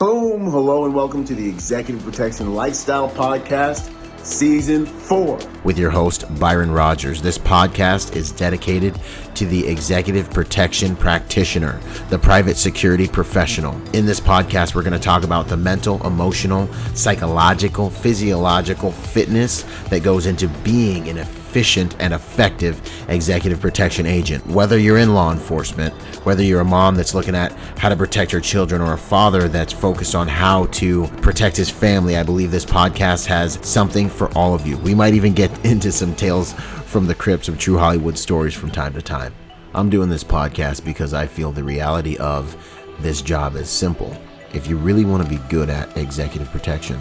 Boom! Hello and welcome to the Executive Protection Lifestyle Podcast, Season 4. With your host, Byron Rodgers. This podcast is dedicated to the executive protection practitioner, the private security professional. In this podcast, we're going to talk about the mental, emotional, psychological, physiological fitness that goes into being an efficient and effective executive protection agent. Whether you're in law enforcement, whether you're a mom that's looking at how to protect her children, or a father that's focused on how to protect his family, I believe this podcast has something for all of you. We might even get into some tales from the crypts of true Hollywood stories from time to time. I'm doing this podcast because I feel the reality of this job is simple. If you really want to be good at executive protection,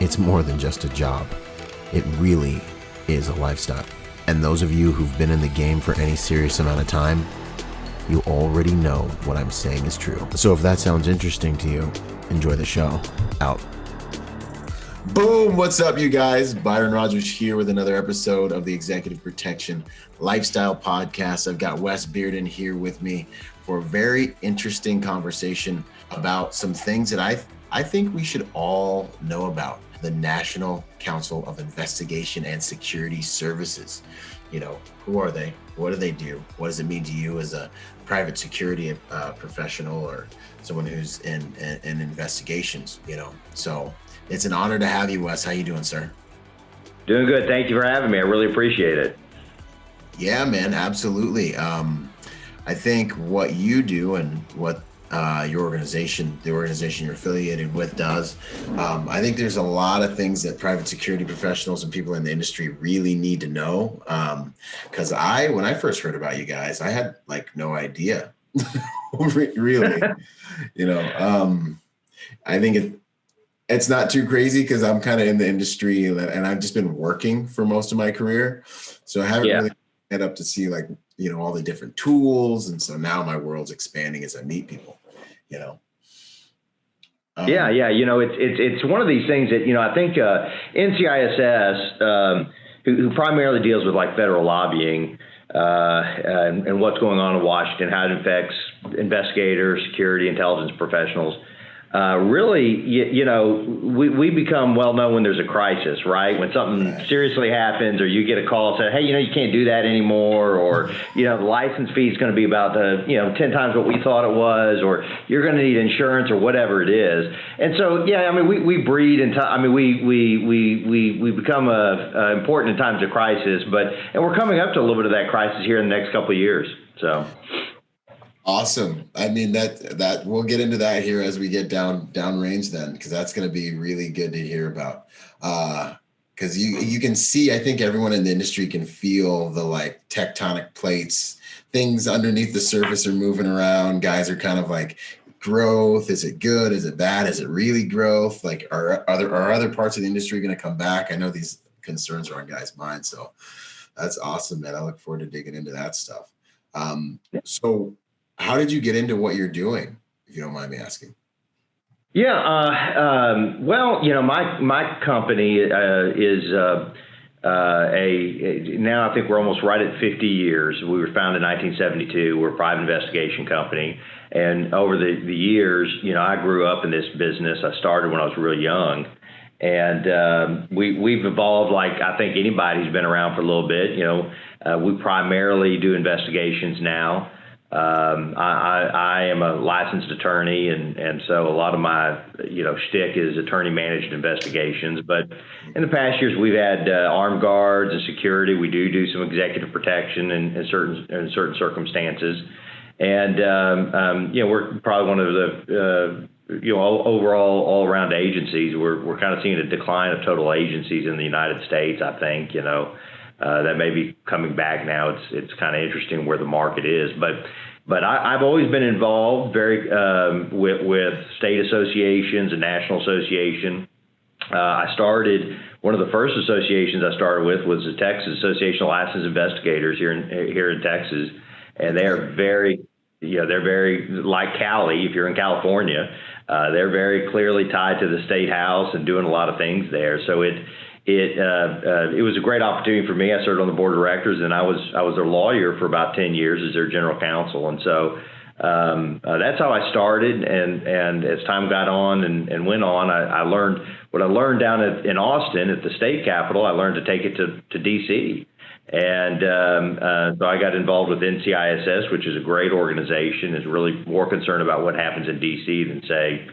it's more than just a job. It really is a lifestyle. And those of you who've been in the game for any serious amount of time, you already know what I'm saying is true. So if that sounds interesting to you, enjoy the show. Out. Boom! What's up, you guys? Byron Rodgers here with another episode of the Executive Protection Lifestyle Podcast. I've got Wes Bearden here with me for a very interesting conversation about some things that I think we should all know about. The National Council of Investigation and Security Services. You know, who are they? What do they do? What does it mean to you as a private security professional or someone who's in investigations, you know? So it's an honor to have you, Wes. How you doing, sir? Doing good. Thank you for having me. I really appreciate it. Yeah, man, absolutely. I think what you do and what your organization, the organization you're affiliated with does, I think there's a lot of things that private security professionals and people in the industry really need to know. Because when I first heard about you guys, I had like no idea, really. You know, I think it's not too crazy because I'm kind of in the industry and I've just been working for most of my career. So I haven't really had up to see like, you know, all the different tools. And so now my world's expanding as I meet people, you know. Yeah. You know, it's one of these things that, you know, I think NCISS, who primarily deals with like federal lobbying and what's going on in Washington, how it affects investigators, security, intelligence professionals. Really, you know, we become well known when there's a crisis, right? When something seriously happens, or you get a call saying, hey, you know, you can't do that anymore, or, you know, the license fee is going to be about 10 times what we thought it was, or you're going to need insurance or whatever it is. And so, yeah, I mean, we breed and we become important in times of crisis, and we're coming up to a little bit of that crisis here in the next couple of years. So. Awesome. I mean, that we'll get into that here as we get downrange then, because that's going to be really good to hear about. Because you can see, I think everyone in the industry can feel the like tectonic plates, things underneath the surface are moving around. Guys are kind of like, growth, is it good? Is it bad? Is it really growth? Like, are other parts of the industry going to come back? I know these concerns are on guys' minds. So that's awesome, man. I look forward to digging into that stuff. So how did you get into what you're doing, if you don't mind me asking? Yeah, well, you know, my company is now I think we're almost right at 50 years. We were founded in 1972. We're a private investigation company. And over the years, you know, I grew up in this business. I started when I was real young. And we've evolved like I think anybody who's been around for a little bit. You know, we primarily do investigations now. I am a licensed attorney, and so a lot of my, you know, shtick is attorney-managed investigations. But in the past years, we've had armed guards and security. We do some executive protection in certain circumstances, and you know, we're probably one of the you know, overall all-around agencies. We're kind of seeing a decline of total agencies in the United States. I think, you know. That may be coming back now. It's kind of interesting where the market is, but I've always been involved very with state associations and national association. I started one of the first associations I started with was the Texas Association of Licensed Investigators here in Texas, and they are very, you know, they're very like Cali. If you're in California, they're very clearly tied to the state house and doing a lot of things there. So it was a great opportunity for me. I served on the board of directors, and I was their lawyer for about 10 years as their general counsel. And so that's how I started. And as time got on and went on, I learned what I learned down in Austin at the state capitol. I learned to take it to DC. And so I got involved with NCISS, which is a great organization, is really more concerned about what happens in DC than, say,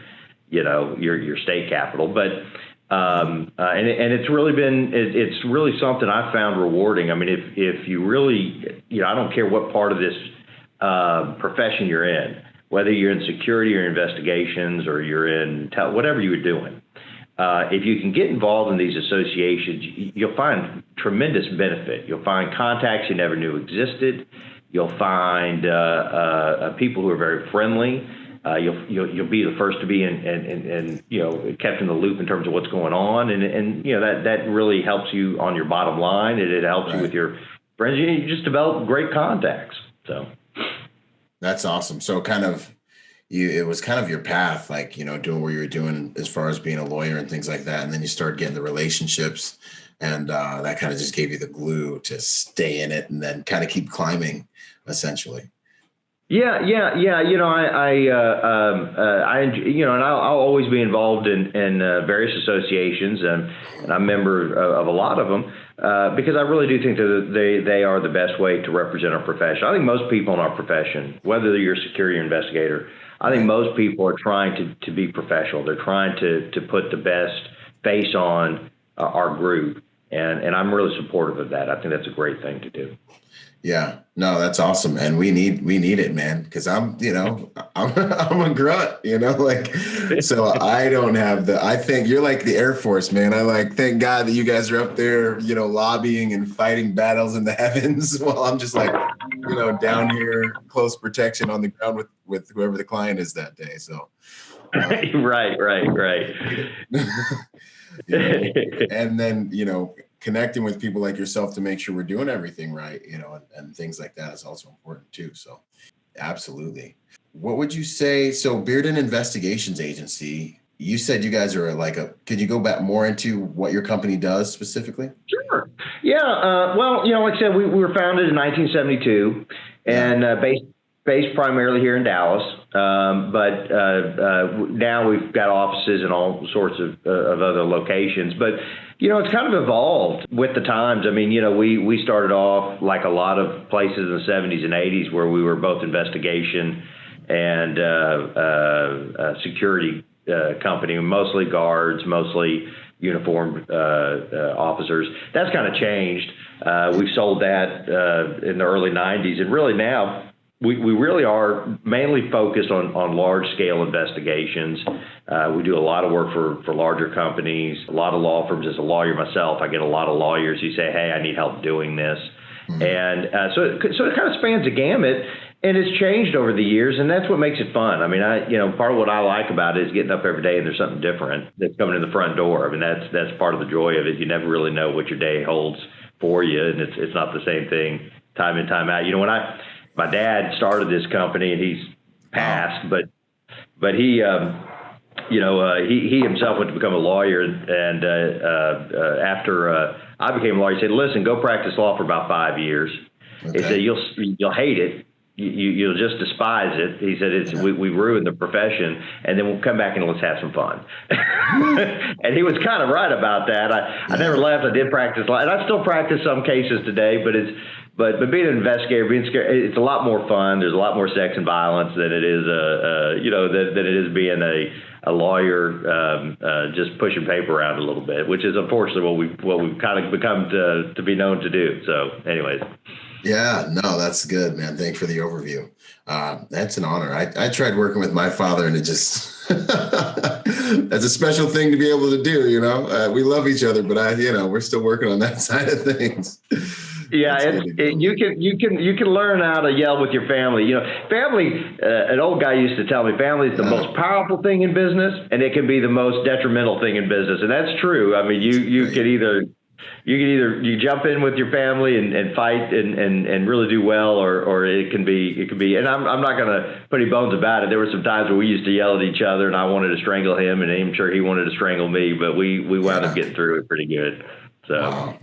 your state capitol. But and it's really it's really something I found rewarding. I mean, if you really, I don't care what part of this profession you're in, whether you're in security or investigations or you're in whatever you were doing, if you can get involved in these associations, you'll find tremendous benefit. You'll find contacts you never knew existed. You'll find people who are very friendly. You'll be the first to be kept in the loop in terms of what's going on, and that really helps you on your bottom line, and it helps you with your friends. You just develop great contacts. So that's awesome. So it was kind of your path, like, doing what you were doing as far as being a lawyer and things like that. And then you started getting the relationships, and that kind of just gave you the glue to stay in it and then kind of keep climbing, essentially. Yeah. And I'll always be involved in various associations, and I'm a member of a lot of them because I really do think that they are the best way to represent our profession. I think most people in our profession, whether you're a security or investigator, I think most people are trying to be professional. They're trying to put the best face on our group, and I'm really supportive of that. I think that's a great thing to do. Yeah, no, that's awesome. And we need it, man. Cause I'm a grunt, so I don't have I think you're like the Air Force, man. Thank God that you guys are up there, lobbying and fighting battles in the heavens while I'm just down here, close protection on the ground with whoever the client is that day. So. Right. And then, connecting with people like yourself to make sure we're doing everything right, and things like that is also important too. So absolutely. What would you say? So Bearden Investigations Agency, you said you guys are could you go back more into what your company does specifically? Sure. Yeah. Well, like I said, we were founded in 1972 and based primarily here in Dallas. But now we've got offices in all sorts of other locations. But, it's kind of evolved with the times. I mean, we started off like a lot of places in the 70s and 80s where we were both investigation and security company, mostly guards, mostly uniformed officers. That's kind of changed. We sold that in the early 90s. And really now, we really are mainly focused on large-scale investigations. We do a lot of work for larger companies, a lot of law firms. As a lawyer myself, I get a lot of lawyers who say, hey, I need help doing this. Mm-hmm. And so it kind of spans a gamut, and it's changed over the years, and that's what makes it fun. I mean, part of what I like about it is getting up every day and there's something different that's coming in the front door. I mean, that's part of the joy of it. You never really know what your day holds for you, and it's not the same thing time in, time out. My dad started this company, and he's passed, but he he himself went to become a lawyer, and after I became a lawyer, he said, "Listen, go practice law for about 5 years." Okay. He said, "You'll hate it. You'll just despise it." He said, we ruined the profession, and then we'll come back and let's have some fun. And he was kind of right about that. I never left. I did practice law, and I still practice some cases today, but being an investigator, being scared, it's a lot more fun. There's a lot more sex and violence than it is than it is being a lawyer just pushing paper around a little bit, which is unfortunately what we've kind of become to be known to do. So, anyways. Yeah, no, that's good, man. Thanks for the overview. That's an honor. I tried working with my father, and it just that's a special thing to be able to do. We love each other, but we're still working on that side of things. Yeah, you can learn how to yell with your family. Family. An old guy used to tell me, family is the most powerful thing in business, and it can be the most detrimental thing in business, and that's true. I mean, you can either jump in with your family and fight and really do well, or it can be. And I'm not going to put any bones about it. There were some times where we used to yell at each other, and I wanted to strangle him, and I'm sure he wanted to strangle me, but we wound up getting through it pretty good. So. Wow.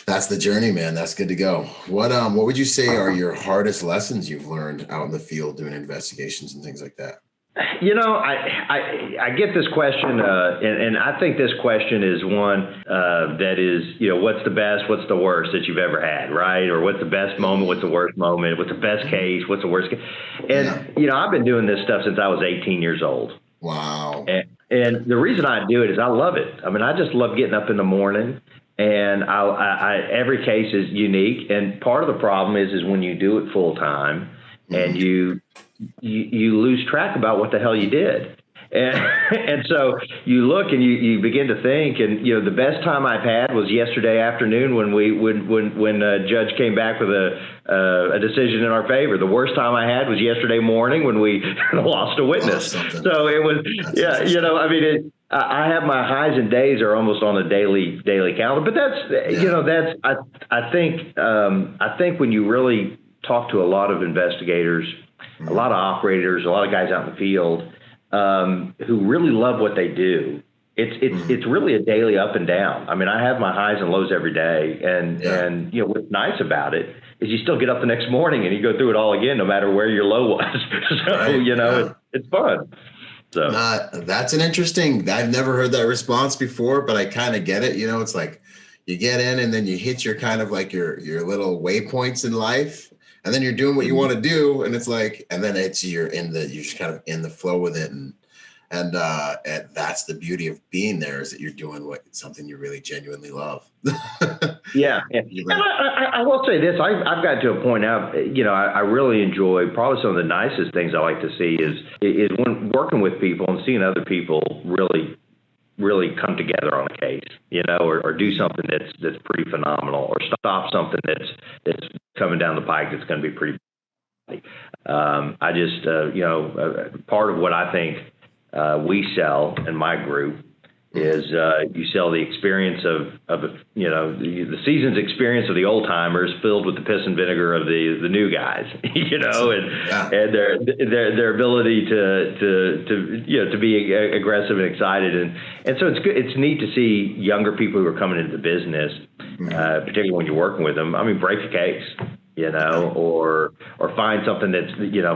That's the journey, man. That's good to go. What would you say are your hardest lessons you've learned out in the field doing investigations and things like that? I get this question, and I think this question is one that is, what's the best, what's the worst that you've ever had, right? Or what's the best moment, what's the worst moment, what's the best case, what's the worst case? And, I've been doing this stuff since I was 18 years old. Wow. And the reason I do it is I love it. I mean, I just love getting up in the morning, and every case is unique. And part of the problem is when you do it full time and you lose track about what the hell you did. And so you look and you begin to think, and the best time I've had was yesterday afternoon when a judge came back with a decision in our favor. The worst time I had was yesterday morning when we lost a witness. So it was, I have my highs and days are almost on a daily calendar. But I think when you really talk to a lot of investigators, a lot of operators, a lot of guys out in the field who really love what they do. It's really a daily up and down. I mean, I have my highs and lows every day, and what's nice about it is you still get up the next morning and you go through it all again, no matter where your low was. So it's fun. So that's an interesting. I've never heard that response before, but I kind of get it. It's like you get in and then you hit your kind of like your little waypoints in life. And then you're doing what you want to do, and it's like, and then you're just kind of in the flow with it, and that's the beauty of being there, is that you're doing something you really genuinely love. Yeah. And I will say this: I've got to a point now. I really enjoy, probably some of the nicest things I like to see is when working with people and seeing other people really come together on a case, or do something that's pretty phenomenal, or stop something that's coming down the pike that's going to be pretty. I just, part of what I think we sell in my group is you sell the experience of the season's experience of the old timers filled with the piss and vinegar of the new guys, and their ability to be aggressive and excited, and so it's good. It's neat to see younger people who are coming into the business, particularly when you're working with them. I mean, break a case. Or find something that's,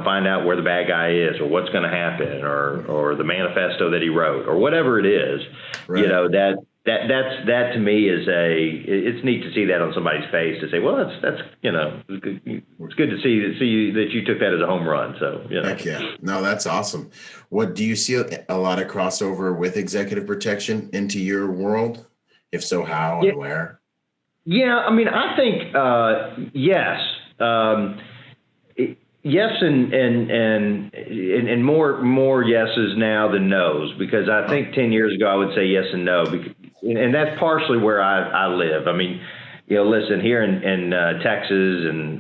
find out where the bad guy is, or what's going to happen, or the manifesto that he wrote, or whatever it is. Right. That to me is it's neat to see that on somebody's face, to say, well, that's it's good to see that you took that as a home run. So Heck yeah, no, that's awesome. What do you see a lot of crossover with executive protection into your world? If so, how and where? Yeah, I mean, I think yes, yes, and more yeses now than nos, because I think 10 years ago I would say yes and no, and that's partially where I live. I mean, listen, here in Texas and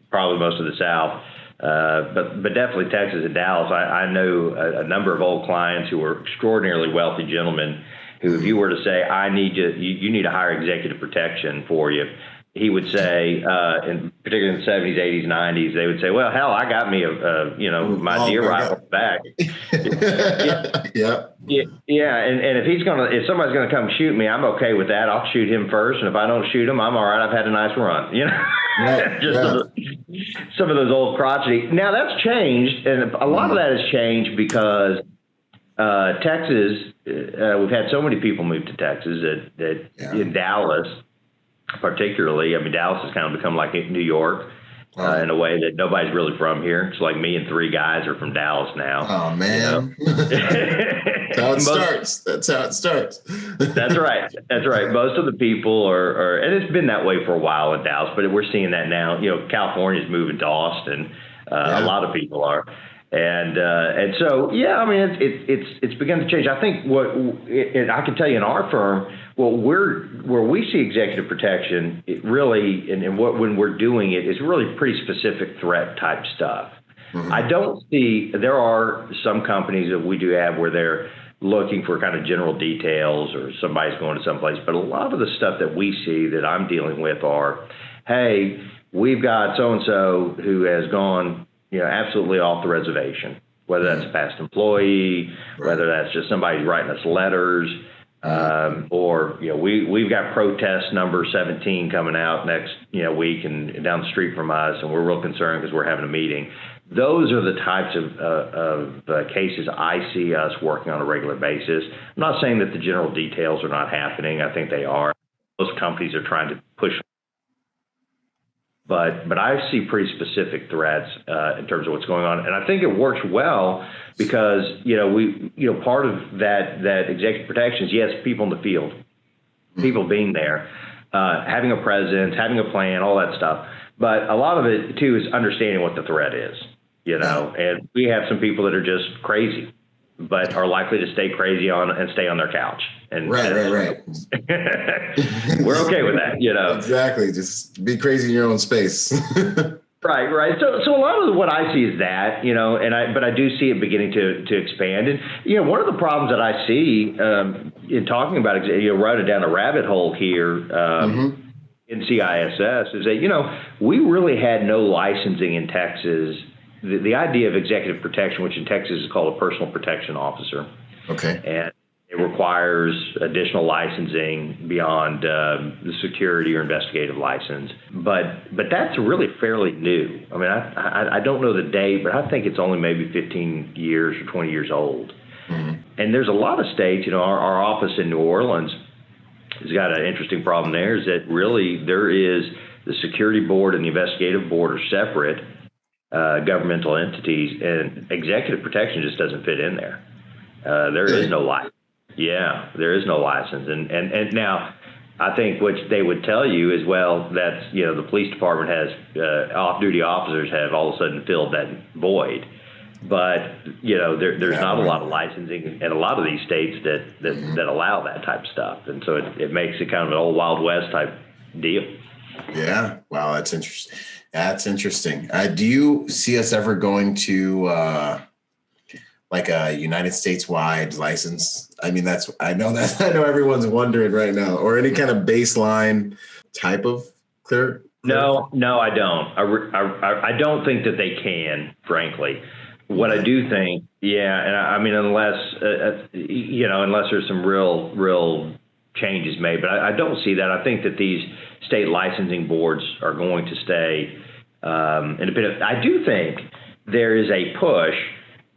probably most of the South, but definitely Texas and Dallas, I know a number of old clients who are extraordinarily wealthy gentlemen who, if you were to say, you need to hire executive protection for you, he would say, particularly in the 70s, 80s, 90s, they would say, well, hell, I got me my deer rifle back. Yeah. And if somebody's gonna come shoot me, I'm okay with that. I'll shoot him first, and if I don't shoot him, I'm all right. I've had a nice run. Some of those old crotchety. Now that's changed, and a lot of that has changed because Texas, we've had so many people move to Texas that in Dallas, particularly, I mean, Dallas has kind of become like New York in a way that nobody's really from here. It's like me and 3 guys are from Dallas now. Oh, man. That's how it starts. That's right. Most of the people are, and it's been that way for a while in Dallas, but we're seeing that now. California's moving to Austin. A lot of people are. And so, yeah, I mean, it's begun to change. I think I can tell you in our firm, where we see executive protection, it really, when we're doing it, is really pretty specific threat type stuff. Mm-hmm. I don't see, there are some companies that we do have where they're looking for kind of general details, or somebody's going to someplace, but a lot of the stuff that we see that I'm dealing with are, hey, we've got so-and-so who has gone absolutely off the reservation, whether that's a past employee, whether that's just somebody writing us letters. Or, we've got protest number 17 coming out next, week and down the street from us, and we're real concerned because we're having a meeting. Those are the types of cases I see us working on a regular basis. I'm not saying that the general details are not happening. I think they are. Most companies are trying to push, but I see pretty specific threats in terms of what's going on, and I think it works well because part of that executive protection is, yes, people in the field, people being there, having a presence, having a plan, all that stuff. But a lot of it too is understanding what the threat is, and we have some people that are just crazy, but are likely to stay crazy and stay on their couch. And right. We're okay with that, Exactly. Just be crazy in your own space. Right. So a lot of what I see is that, but I do see it beginning to expand. And, one of the problems that I see in talking about, running down a rabbit hole here in CISS is that, we really had no licensing in Texas. The idea of executive protection, which in Texas is called a personal protection officer. Okay. And it requires additional licensing beyond the security or investigative license. But that's really fairly new. I mean, I don't know the date, but I think it's only maybe 15 years or 20 years old. Mm-hmm. And there's a lot of states, our office in New Orleans has got an interesting problem there, is that really there is the security board and the investigative board are separate governmental entities, and executive protection just doesn't fit in there. There is no license. Yeah, there is no license. And now I think what they would tell you is, well, that's, the police department has off-duty officers have all of a sudden filled that void. But, there's not a lot of licensing in a lot of these states that allow that type of stuff. And so it makes it kind of an old Wild West type deal. Yeah. Wow. That's interesting. Do you see us ever going to like a United States wide license? I mean, I know everyone's wondering right now, or any kind of baseline type of clear. No, I don't. I don't think that they can, frankly. What I do think, and I mean, unless there's some real changes made, but I don't see that. I think that these state licensing boards are going to stay independent. I do think there is a push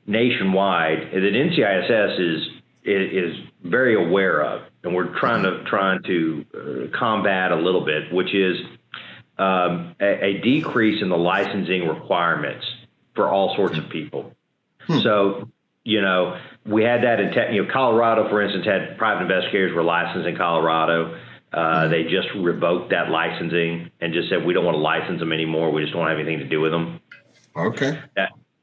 nationwide that NCISS is very aware of, and we're trying to combat a little bit, which is a decrease in the licensing requirements for all sorts of people. So, we had that in Colorado, for instance, had private investigators were licensed in Colorado. They just revoked that licensing and just said, we don't want to license them anymore. We just don't have anything to do with them. Okay.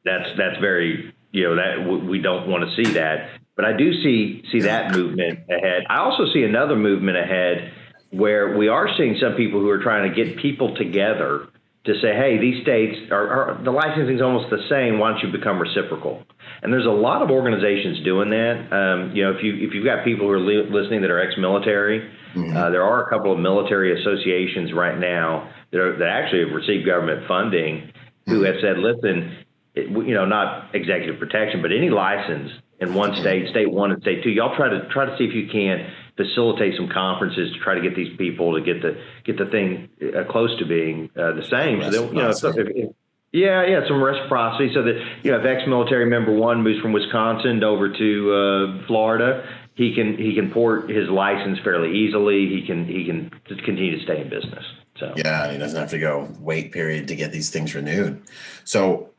That's very, that we don't want to see that. But I do see that movement ahead. I also see another movement ahead where we are seeing some people who are trying to get people together to say, hey, these states are the licensing is almost the same. Why don't you become reciprocal? And there's a lot of organizations doing that. If you've got people who are listening that are ex-military, there are a couple of military associations right now that actually have received government funding who have said, listen, not executive protection, but any license in one state, state one and state two, y'all try to see if you can facilitate some conferences to try to get these people to get the thing close to being the same. So that, some reciprocity. So that if ex-military member one moves from Wisconsin over to Florida, he can port his license fairly easily. He can continue to stay in business. So he doesn't have to go wait period to get these things renewed. So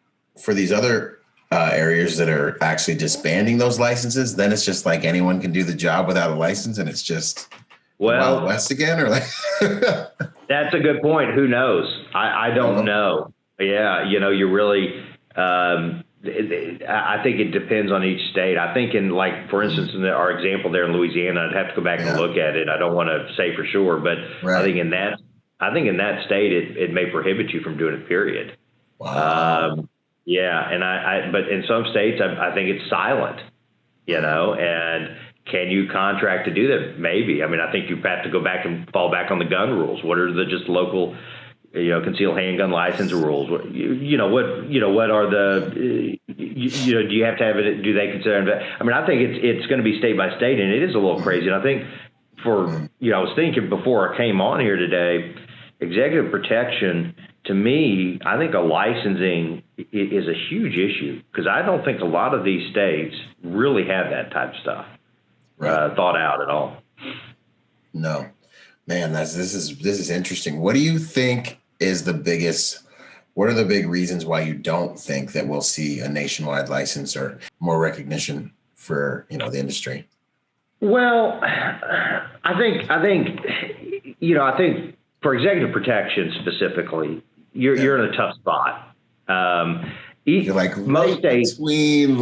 for these other areas that are actually disbanding those licenses, then it's just like anyone can do the job without a license, and it's just Wild West again, or like. That's a good point. Who knows? I don't know. Yeah, you're really. I think it depends on each state. I think for instance, in our example there in Louisiana, I'd have to go back and look at it. I don't want to say for sure, but I think in that state, it may prohibit you from doing it. Period. Wow. But in some states, I think it's silent, and can you contract to do that? Maybe. I mean, I think you have to go back and fall back on the gun rules. What are the just local, concealed handgun license rules. What are the, do you have to have it? Do they consider? I mean, I think it's going to be state by state, and it is a little crazy. And I think I was thinking before I came on here today, executive protection, to me, I think a licensing is a huge issue because I don't think a lot of these states really have that type of stuff thought out at all. No, man, this is interesting. What do you think is what are the big reasons why you don't think that we'll see a nationwide license or more recognition for, the industry? Well, I think for executive protection specifically, you're in a tough spot. You're like most states between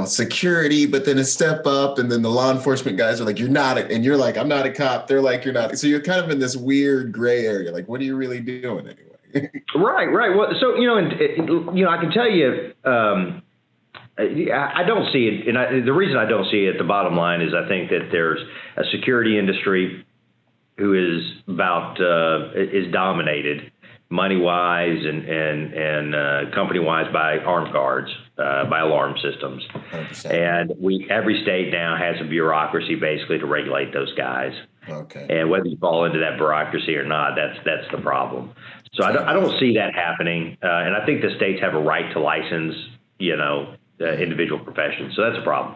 security, but then a step up, and then the law enforcement guys are like, you're not, and you're like, I'm not a cop. They're like, you're not. So you're kind of in this weird gray area. Like, what are you really doing anyway? Right. Well, so I can tell you, I don't see it, and the reason I don't see it, the bottom line is I think that there's a security industry who is dominated money-wise and company-wise by armed guards, by alarm systems. 100%. And every state now has a bureaucracy basically to regulate those guys. Okay. And whether you fall into that bureaucracy or not, that's the problem. So I don't see that happening. And I think the states have a right to license, individual professions. So that's a problem.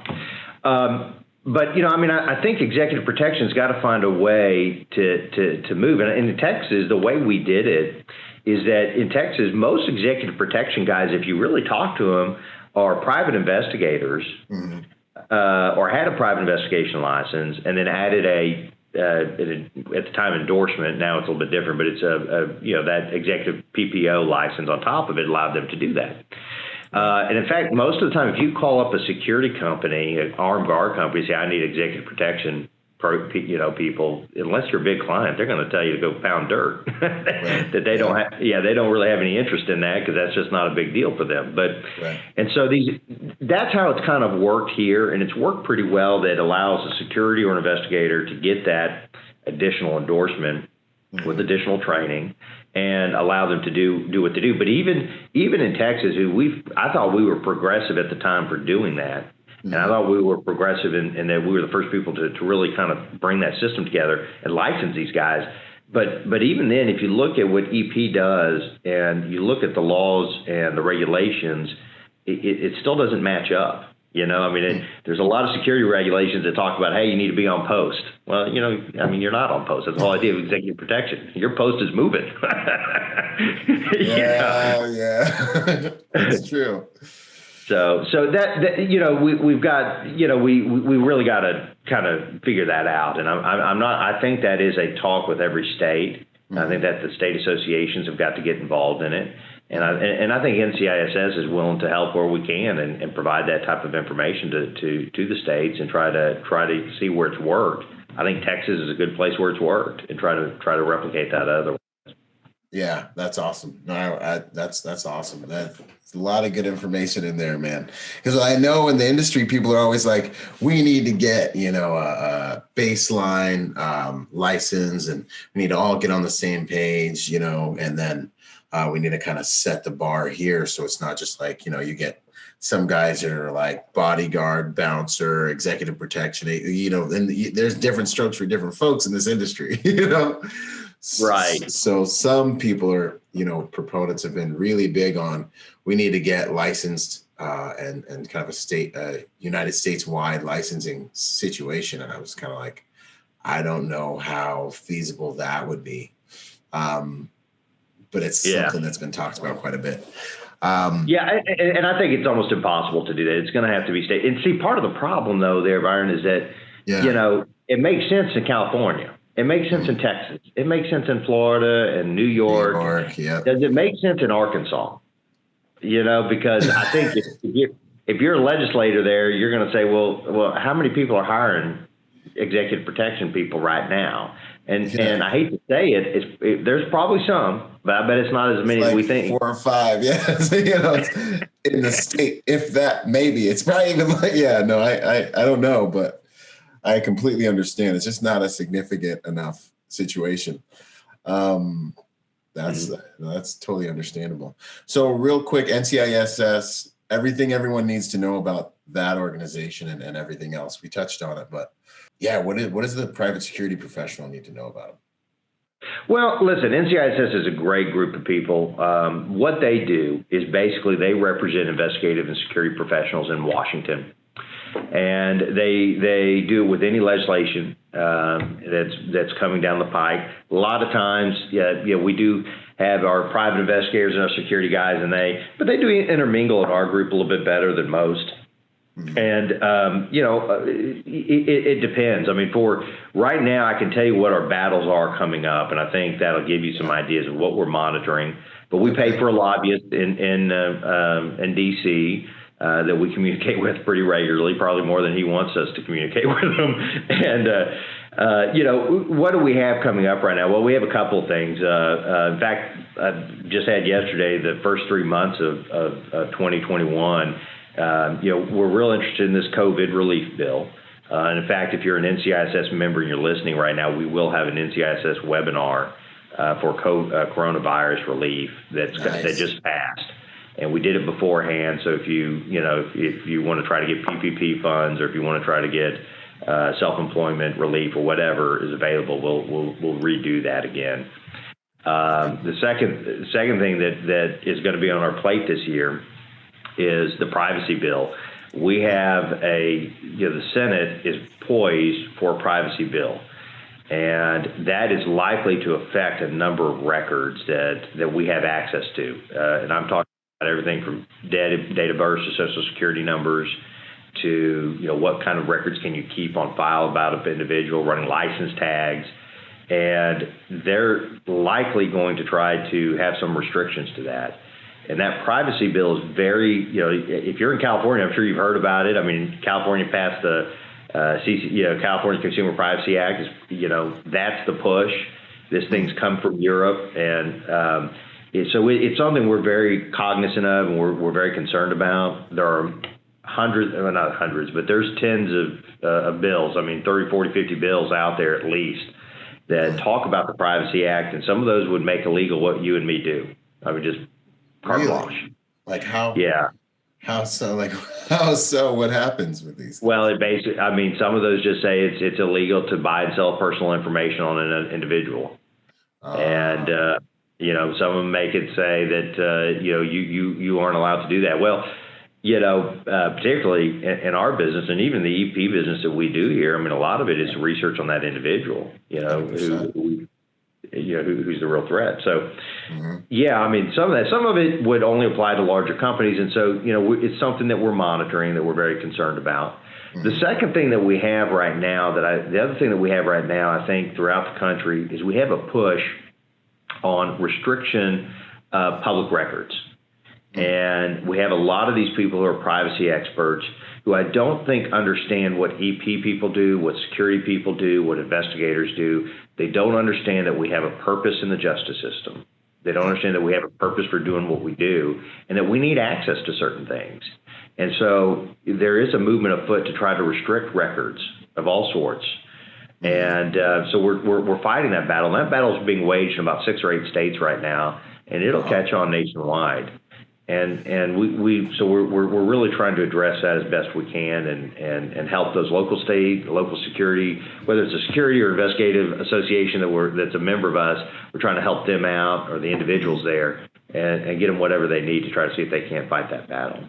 But I think executive protection's got to find a way to move. And in Texas, the way we did it is that in Texas, most executive protection guys, if you really talk to them, are private investigators, or had a private investigation license, and then added at the time endorsement. Now it's a little bit different, but it's that executive PPO license on top of it allowed them to do that. And in fact, most of the time, if you call up a security company, an armed guard company, say, I need executive protection, people, unless you're a big client, they're going to tell you to go pound dirt. That they don't have, they don't really have any interest in that because that's just not a big deal for them. But and so that's how it's kind of worked here, and it's worked pretty well. That allows a security or an investigator to get that additional endorsement with additional training and allow them to do what they do. But even in Texas, I thought we were progressive at the time for doing that. And I thought we were progressive in that we were the first people to really kind of bring that system together and license these guys. But even then, if you look at what EP does and you look at the laws and the regulations, it still doesn't match up. There's a lot of security regulations that talk about, hey, you need to be on post. Well, you're not on post. That's the whole idea of executive protection. Your post is moving. Yeah. That's true. So that we've got, we really got to kind of figure that out. And I think that is a talk with every state. I think that the state associations have got to get involved in it. And I think NCISS is willing to help where we can and provide that type of information to the states and try to see where it's worked. I think Texas is a good place where it's worked, and try to replicate that otherwise. Yeah, that's awesome. No, that's awesome. That's a lot of good information in there, man. Because I know in the industry, people are always like, we need to get, a baseline license, and we need to all get on the same page, and then we need to kind of set the bar here. So it's not just like, you get some guys that are like bodyguard, bouncer, executive protection, and there's different strokes for different folks in this industry, Right. So some people are, proponents have been really big on, we need to get licensed and kind of a United States wide licensing situation. And I was kind of like, I don't know how feasible that would be. But it's something that's been talked about quite a bit. And I think it's almost impossible to do that. It's going to have to be state. And see, part of the problem though there, Byron, is that, it makes sense in California. It makes sense in Texas. It makes sense in Florida and New York. Yeah. Does it make sense in Arkansas? Because I think if you're a legislator there, you're going to say, well, how many people are hiring executive protection people right now? And I hate to say it, there's probably some, but I bet it's not as many as we think. 4 or 5, it's in the state, if that, maybe. It's probably even like, I don't know, but I completely understand. It's just not a significant enough situation. That's totally understandable. So real quick, NCISS, everything everyone needs to know about that organization and everything else. We touched on it, but yeah, what does the private security professional need to know about them? Well, listen, NCISS is a great group of people. What they do is basically they represent investigative and security professionals in Washington. And they do it with any legislation that's coming down the pike. A lot of times, we do have our private investigators and our security guys, but they do intermingle in our group a little bit better than most. And, it depends. I mean, for right now, I can tell you what our battles are coming up, and I think that'll give you some ideas of what we're monitoring. But we pay for a lobbyist in D.C., that we communicate with pretty regularly, probably more than he wants us to communicate with him. And, what do we have coming up right now? Well, we have a couple of things. In fact, I just had yesterday the first 3 months of 2021. We're real interested in this COVID relief bill. And in fact, if you're an NCISS member and you're listening right now, we will have an NCISS webinar for coronavirus relief that just passed. And we did it beforehand. So if you want to try to get PPP funds, or if you want to try to get self-employment relief or whatever is available, we'll redo that again. The second thing that is going to be on our plate this year is the privacy bill. We have the Senate is poised for a privacy bill, and that is likely to affect a number of records that we have access to. And I'm talking about everything from date of birth to social security numbers to, what kind of records can you keep on file about an individual, running license tags. And they're likely going to try to have some restrictions to that. And that privacy bill is very, if you're in California, I'm sure you've heard about it. I mean, California passed the California Consumer Privacy Act. That's the push. This thing's come from Europe, and so it's something we're very cognizant of, and we're very concerned about. There are not hundreds, but there's tens of bills. I mean, 30, 40, 50 bills out there at least that talk about the Privacy Act, and some of those would make illegal what you and me do. I mean, just carte blanche. Like how? Yeah. How so? Like how so? What happens with these things? Well, some of those just say it's illegal to buy and sell personal information on an individual, and some of them make it say that you aren't allowed to do that. Well, particularly in our business and even the EP business that we do here, I mean, a lot of it is research on that individual, who's the real threat. So, I mean, some of it would only apply to larger companies. And so, it's something that we're monitoring, that we're very concerned about. The second thing that we have right now, the other thing that we have right now, I think throughout the country, is we have a push on restriction of public records. And we have a lot of these people who are privacy experts who I don't think understand what EP people do, what security people do, what investigators do. They don't understand that we have a purpose in the justice system. They don't understand that we have a purpose for doing what we do, and that we need access to certain things. And so there is a movement afoot to try to restrict records of all sorts. And so we're fighting that battle. And that battle is being waged in about 6 or 8 states right now, and it'll catch on nationwide. And we're really trying to address that as best we can and help those local security, whether it's a security or investigative association that's a member of us. We're trying to help them out, or the individuals there, and get them whatever they need to try to see if they can't fight that battle.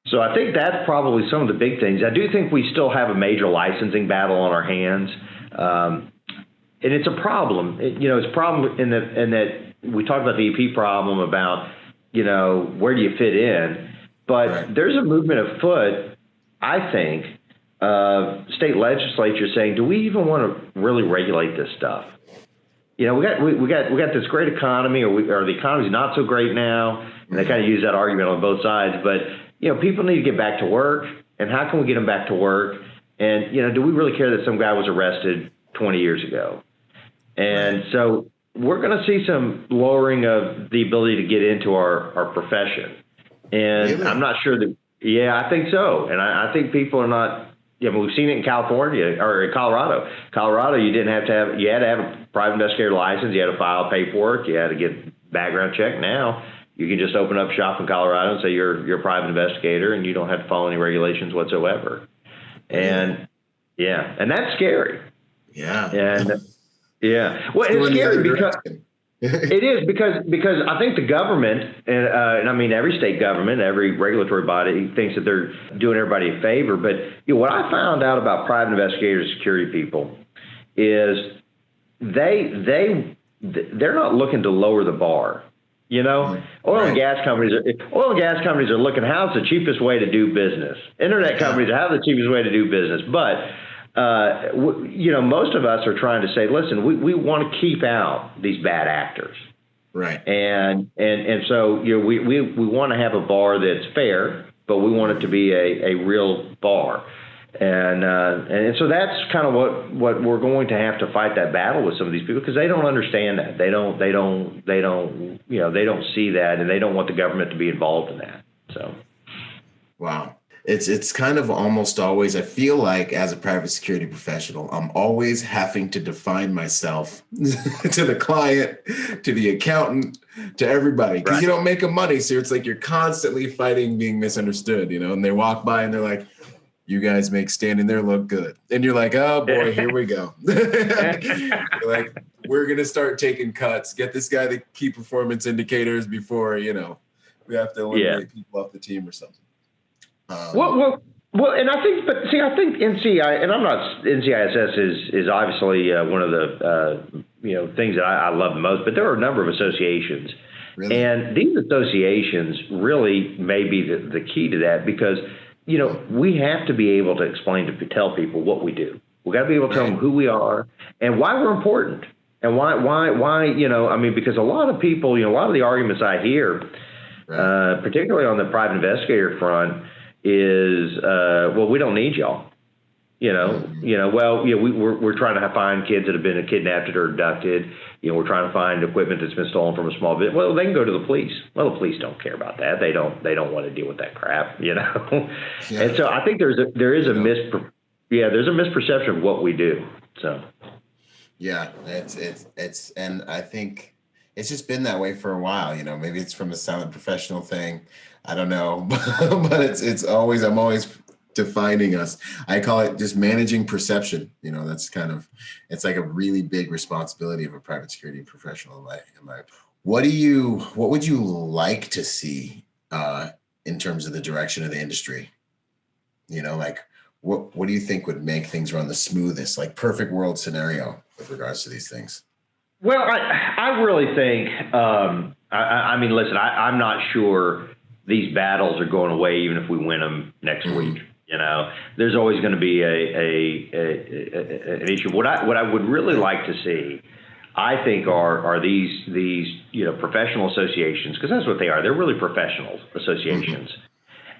So I think that's probably some of the big things. I do think we still have a major licensing battle on our hands, and it's a problem. It's a problem in that we talked about the EP problem about, where do you fit in? But there's a movement afoot, I think, of state legislatures saying, do we even want to really regulate this stuff? We got this great economy, or the economy's not so great now, and they kind of use that argument on both sides. But people need to get back to work, and how can we get them back to work? And do we really care that some guy was arrested 20 years ago? And so we're going to see some lowering of the ability to get into our profession. And really? I'm not sure that, I think so. And I think people are not Yeah, but we've seen it in California or in Colorado. Colorado, you had to have a private investigator license. You had to file paperwork. You had to get background check. Now you can just open up shop in Colorado and say you're a private investigator, and you don't have to follow any regulations whatsoever. And and that's scary. Yeah. And well, it's scary because it is because I think the government and I mean every state government, every regulatory body thinks that they're doing everybody a favor. But what I found out about private investigators, security people, is they're not looking to lower the bar. Oil and gas companies are looking how's the cheapest way to do business. Internet companies are how's the cheapest way to do business. But most of us are trying to say, listen, we want to keep out these bad actors. Right. And so we want to have a bar that's fair, but we want it to be a real bar. And so that's kind of what we're going to have to fight that battle with some of these people, because they don't understand that. They don't see that, and they don't want the government to be involved in that. So, wow. It's kind of almost always, I feel like as a private security professional, I'm always having to define myself to the client, to the accountant, to everybody, because you don't make them money. So it's like you're constantly fighting being misunderstood, and they walk by and they're like, you guys make standing there look good. And you're like, oh boy, here we go. You're like, we're going to start taking cuts, get this guy the key performance indicators before, we have to eliminate people off the team or something. Well, and I think NCI, and NCISS is obviously one of the things that I love the most. But there are a number of associations, and these associations really may be the key to that, because we have to be able to tell people what we do. We got to be able to tell them who we are and why we're important, and why because a lot of people, a lot of the arguments I hear, particularly on the private investigator front, is, well, we don't need y'all. We're trying to find kids that have been kidnapped or abducted. We're trying to find equipment that's been stolen from a small business. Well, they can go to the police. Well, the police don't care about that. They don't want to deal with that crap. And so I think there's a misperception of what we do. So it's and I think it's just been that way for a while. Maybe it's from a silent professional thing. I don't know, but I'm always defining us. I call it just managing perception. That's kind of, it's like a really big responsibility of a private security professional in my What would you like to see in terms of the direction of the industry? What do you think would make things run the smoothest, like perfect world scenario with regards to these things? Well, I really think, I mean, listen, I'm not sure these battles are going away even if we win them next week. There's always going to be an issue. What I would really like to see, I think, are these professional associations, because that's what they are. They're really professional associations.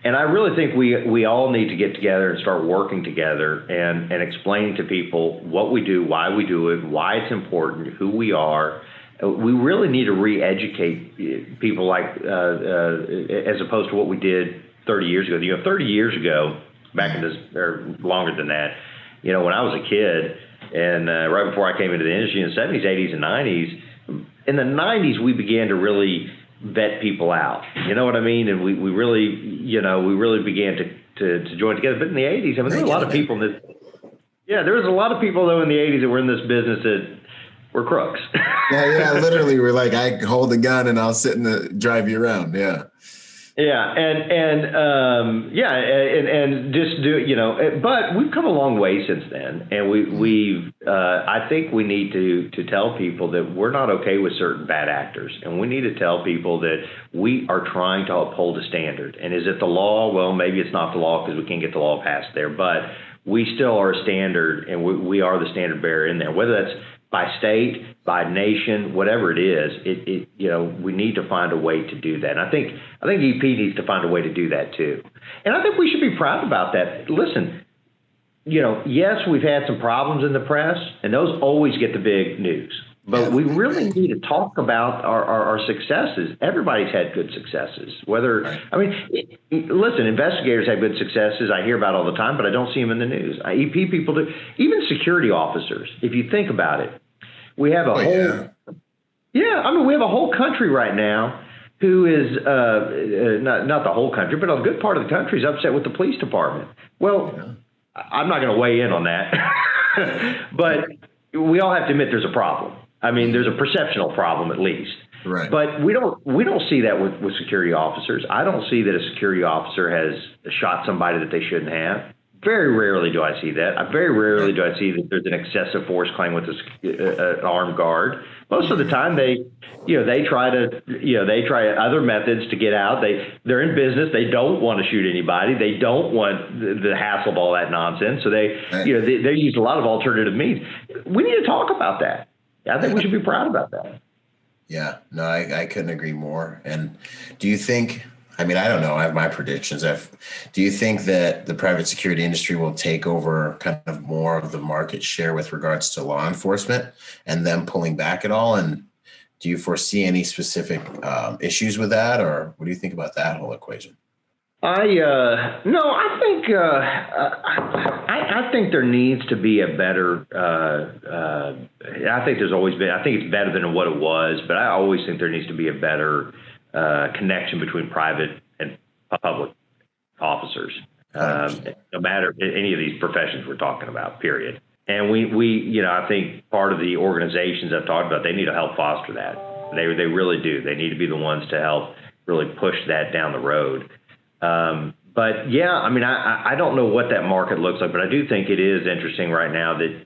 And I really think we all need to get together and start working together and explaining to people what we do, why we do it, why it's important, who we are. We really need to re-educate people, like as opposed to what we did 30 years ago. 30 years ago, back in this, or longer than that, when I was a kid, and right before I came into the industry in the 70s, 80s, and 90s, in the 90s, we began to really vet people out. You know what I mean? And we really began to join together. But in the 80s, I mean, there were a lot of people there was a lot of people, though, in the 80s that were in this business that were crooks. yeah, literally, we're like, I hold a gun and I'll sit and drive you around. Yeah. Yeah, and just do, but we've come a long way since then, and we've I think we need to tell people that we're not okay with certain bad actors, and we need to tell people that we are trying to uphold a standard. And is it the law? Well, maybe it's not the law because we can't get the law passed there, but we still are a standard, and we are the standard bearer in there, whether that's by state, by nation, whatever it is, we need to find a way to do that. And I think EP needs to find a way to do that too. And I think we should be proud about that. Listen, yes, we've had some problems in the press, and those always get the big news. But we really need to talk about our successes. Everybody's had good successes. I mean, listen, investigators have good successes. I hear about all the time, but I don't see them in the news. EP people do. Even security officers, if you think about it, we have a we have a whole country right now who is, not the whole country, but a good part of the country is upset with the police department. Well, I'm not going to weigh in on that, but we all have to admit there's a problem. I mean, there's a perceptional problem at least. Right. But we don't see that with security officers. I don't see that a security officer has shot somebody that they shouldn't have. Very rarely do I see that. Very rarely do I see that there's an excessive force claim with an armed guard. Most of the time they try other methods to get out. They're in business. They don't want to shoot anybody. They don't want the hassle of all that nonsense. So they use a lot of alternative means. We need to talk about that. I think we should be proud about that. Yeah, no, I couldn't agree more. And do you think, I mean, I don't know, I have my predictions. Do you think that the private security industry will take over kind of more of the market share with regards to law enforcement and them pulling back at all? And do you foresee any specific issues with that, or what do you think about that whole equation? I think there needs to be a better. I think it's better than what it was, but I always think there needs to be a better connection between private and public officers, no matter any of these professions we're talking about. Period. And I think part of the organizations I've talked about, they need to help foster that. They really do. They need to be the ones to help really push that down the road. But yeah, I mean, I don't know what that market looks like, but I do think it is interesting right now that,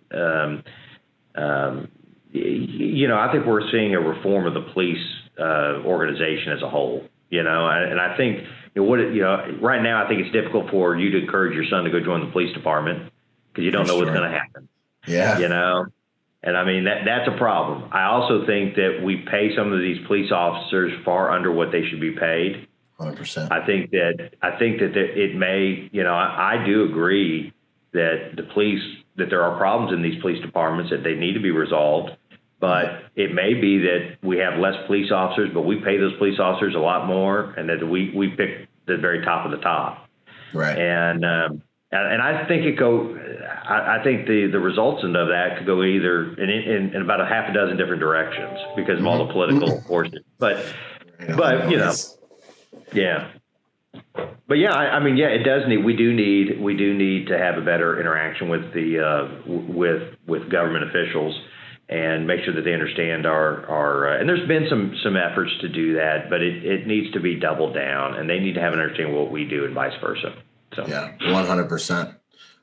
I think we're seeing a reform of the police organization as a whole, and I think right now I think it's difficult for you to encourage your son to go join the police department because you don't know what's going to happen. Yeah. And I mean, that's a problem. I also think that we pay some of these police officers far under what they should be paid. 100%. I think that it may, I do agree that that there are problems in these police departments that they need to be resolved, but it may be that we have less police officers, but we pay those police officers a lot more, and that we pick the very top of the top. Right. And I think I think the results of that could go either in about a half a dozen different directions because of all the political forces. But yeah. But yeah, I mean, it does need. We do need to have a better interaction with with government officials and make sure that they understand our. And there's been some efforts to do that, but it needs to be doubled down, and they need to have an understanding of what we do and vice versa. So yeah, 100%.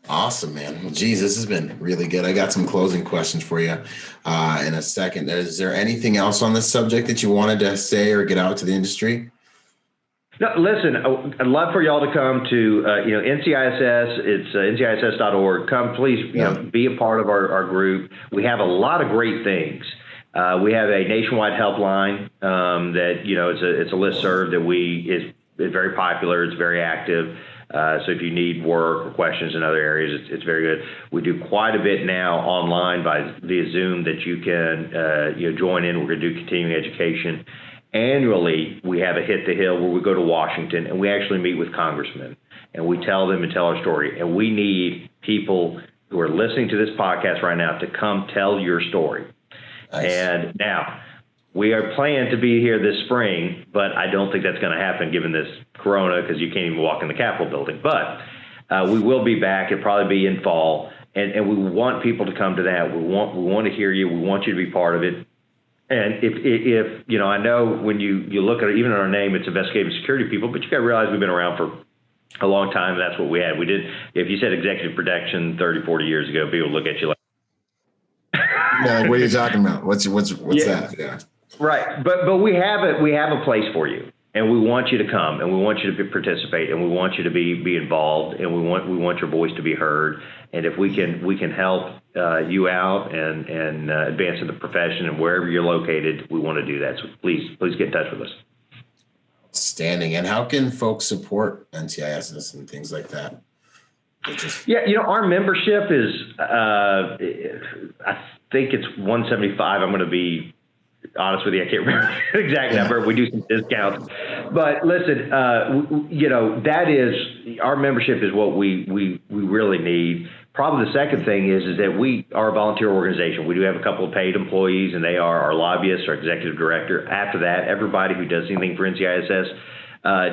Awesome, man. Well, geez, this has been really good. I got some closing questions for you in a second. Is there anything else on this subject that you wanted to say or get out to the industry? No, listen, I'd love for y'all to come to, NCISS. It's nciss.org. Come, please, be a part of our group. We have a lot of great things. We have a nationwide helpline that, it's a listserv that is very popular. It's very active. So if you need work or questions in other areas, it's very good. We do quite a bit now online via Zoom that you can, join in. We're going to do continuing education. Annually, we have a Hit the Hill where we go to Washington and we actually meet with congressmen and we tell them and tell our story. And we need people who are listening to this podcast right now to come tell your story. Nice. And now we are planning to be here this spring, but I don't think that's going to happen given this corona because you can't even walk in the Capitol building. But we will be back. It'll probably be in fall. And we want people to come to that. We want to hear you. We want you to be part of it. And if I know when you look at it, even in our name, it's investigative security people, but you got to realize we've been around for a long time. And that's what we had. We did. If you said executive protection 30, 40 years ago, people would look at you like, like, what are you talking about? What's that? Yeah. Right. But we have a place for you. And we want you to come, and we want you to participate, and we want you to be involved, and we want your voice to be heard. And if we can help you out and advance in the profession and wherever you're located, we want to do that. So please get in touch with us. Outstanding. And how can folks support NCISS and things like that? Yeah, our membership is, I think it's 175. I'm going to be honest with you, I can't remember the exact number. We do some discounts, but listen, that is, our membership is what we really need. Probably the second thing is that we are a volunteer organization. We do have a couple of paid employees, and they are our lobbyists, our executive director. After that, everybody who does anything for NCISS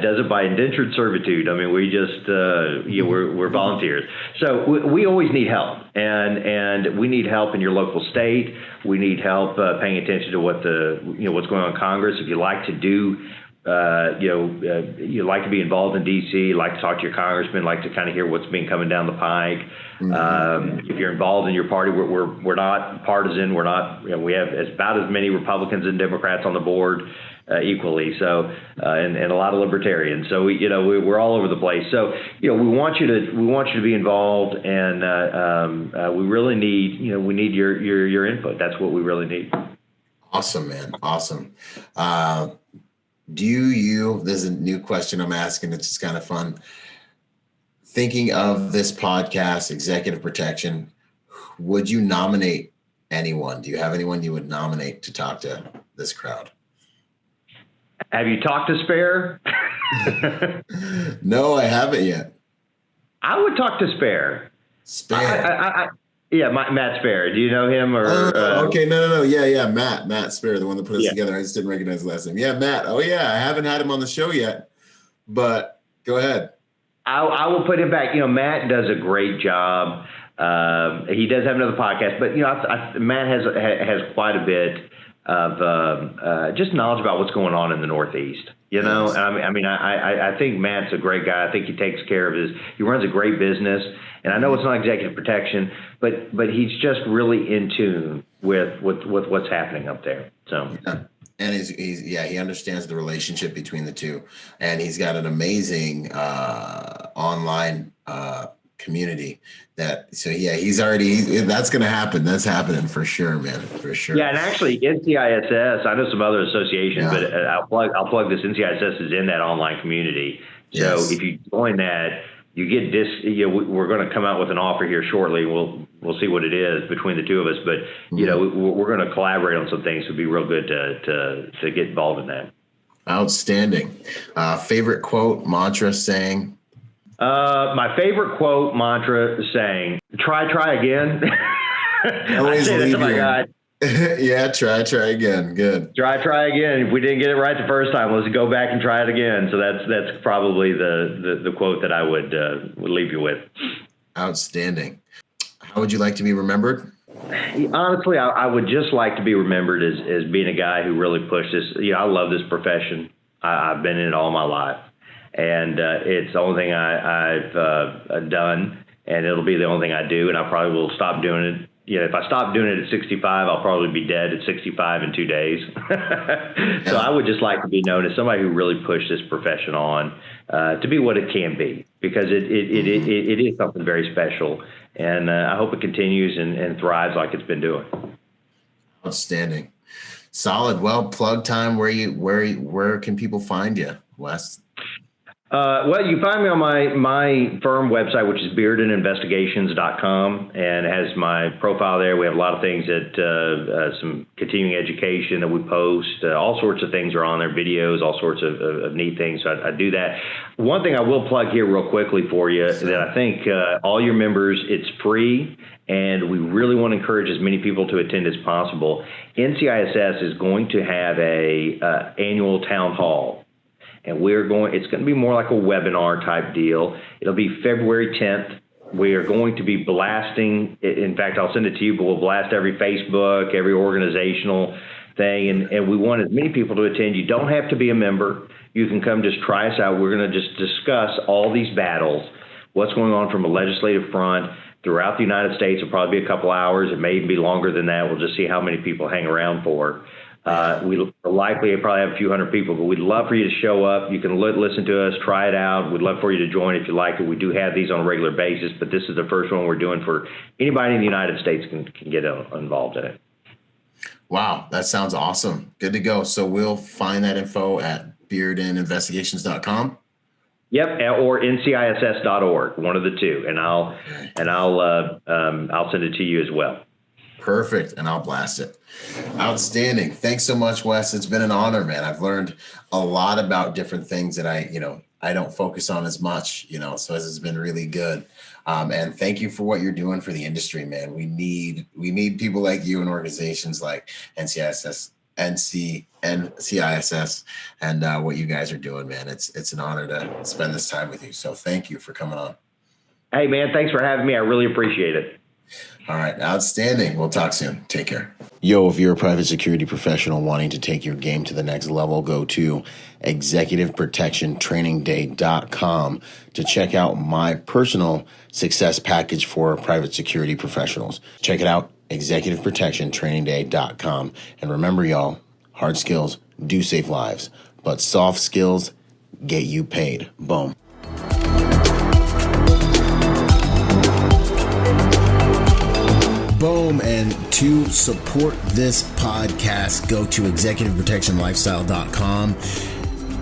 does it by indentured servitude. I mean, we just, we're volunteers. So we always need help, and we need help in your local state. We need help paying attention to what's going on in Congress. If you like to do, you like to be involved in D.C., like to talk to your congressman, like to kind of hear what's been coming down the pike. If you're involved in your party, we're not partisan. We're not, we have about as many Republicans and Democrats on the board equally. So, and a lot of libertarians. So we're all over the place. So, we want you to be involved, and we really need, we need your input. That's what we really need. Awesome, man. Awesome. This is a new question I'm asking. It's just kind of fun. Thinking of this podcast, Executive Protection, would you nominate anyone? Do you have anyone you would nominate to talk to this crowd? Have you talked to Spare? No, I haven't yet. I would talk to Spare. Spare? Yeah, Matt Spare. Do you know him? Or okay, no. Yeah, Matt Spare, the one that put us together. I just didn't recognize the last name. Yeah, Matt. Oh, yeah, I haven't had him on the show yet, but go ahead. I will put him back. Matt does a great job. He does have another podcast, but Matt has quite a bit of just knowledge about what's going on in the Northeast. Yes. I think Matt's a great guy. I think he takes care of he runs a great business, and I know it's not executive protection, but he's just really in tune with what's happening up there. So. Yeah. And he understands the relationship between the two, and he's got an amazing online community that's going to happen. That's happening for sure, man, for sure. Yeah. And actually NCISS, I know some other associations, but I'll plug this. NCISS is in that online community. So if you join that, you get we're going to come out with an offer here shortly. We'll see what it is between the two of us, but we're going to collaborate on some things. It'd be real good to get involved in that. Outstanding. Favorite quote, mantra, saying? My favorite quote, mantra, saying, try again. Always I say that to my guy. Yeah, try again. Good. Try again. If we didn't get it right the first time, let's go back and try it again. So that's probably the quote that I would leave you with. Outstanding. How would you like to be remembered? Honestly, I would just like to be remembered as being a guy who really pushed this. I love this profession. I've been in it all my life, and it's the only thing I've done, and it'll be the only thing I do, and I probably will stop doing it. If I stop doing it at 65, I'll probably be dead at 65 in 2 days. So I would just like to be known as somebody who really pushed this profession on to be what it can be, because it is something very special. And I hope it continues and thrives like it's been doing. Outstanding. Solid. Well, plug time. Where can people find you, Wes? Well, you can find me on my firm website, which is BeardenInvestigations.com, and it has my profile there. We have a lot of things that some continuing education that we post. All sorts of things are on there, videos, all sorts of neat things. So I do that. One thing I will plug here real quickly for you that I think all your members, it's free, and we really want to encourage as many people to attend as possible. NCISS is going to have a annual town hall. And it's going to be more like a webinar type deal. It'll be February 10th. We are going to be blasting. In fact, I'll send it to you, but we'll blast every Facebook, every organizational thing. And we want as many people to attend. You don't have to be a member. You can come just try us out. We're going to just discuss all these battles, what's going on from a legislative front throughout the United States. It'll probably be a couple hours. It may even be longer than that. We'll just see how many people hang around for. We likely probably have a few hundred people, but we'd love for you to show up. You can listen to us, try it out. We'd love for you to join if you like it. We do have these on a regular basis, but this is the first one we're doing for anybody in the United States can get involved in it. Wow, that sounds awesome. Good to go. So we'll find that info at BeardenInvestigations.com. Yep, or nciss.org, one of the two, and I'll send it to you as well. Perfect, and I'll blast it. Outstanding. Thanks so much, Wes. It's been an honor, man. I've learned a lot about different things that I don't focus on as much, so this has been really good. And thank you for what you're doing for the industry, man. We need people like you and organizations like NCISS, and what you guys are doing, man. It's an honor to spend this time with you. So thank you for coming on. Hey, man, thanks for having me. I really appreciate it. All right. Outstanding. We'll talk soon. Take care. Yo, if you're a private security professional wanting to take your game to the next level, go to executiveprotectiontrainingday.com to check out my personal success package for private security professionals. Check it out, executiveprotectiontrainingday.com. And remember, y'all, hard skills do save lives, but soft skills get you paid. Boom. Boom. And to support this podcast, go to executiveprotectionlifestyle.com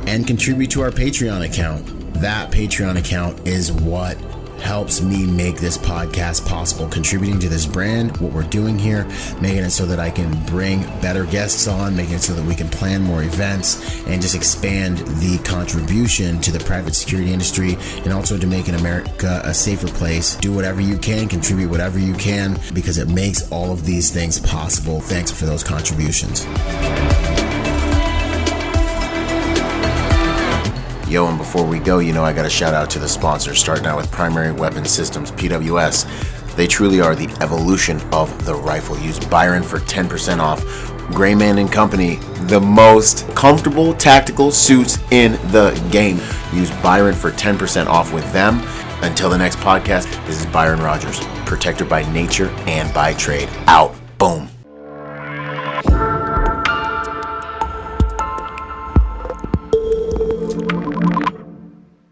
and contribute to our Patreon account. That Patreon account is what helps me make this podcast possible, contributing to this brand, what we're doing here, making it so that I can bring better guests on, making it so that we can plan more events and just expand the contribution to the private security industry, and also to making America a safer place. Do whatever you can, contribute whatever you can, because it makes all of these things possible. Thanks for those contributions. Yo, and before we go, I got a shout out to the sponsors, starting out with Primary Weapon Systems, PWS. They truly are the evolution of the rifle. Use Byron for 10% off. Grayman & Company, the most comfortable tactical suits in the game. Use Byron for 10% off with them. Until the next podcast, this is Byron Rodgers, protector by nature and by trade. Out.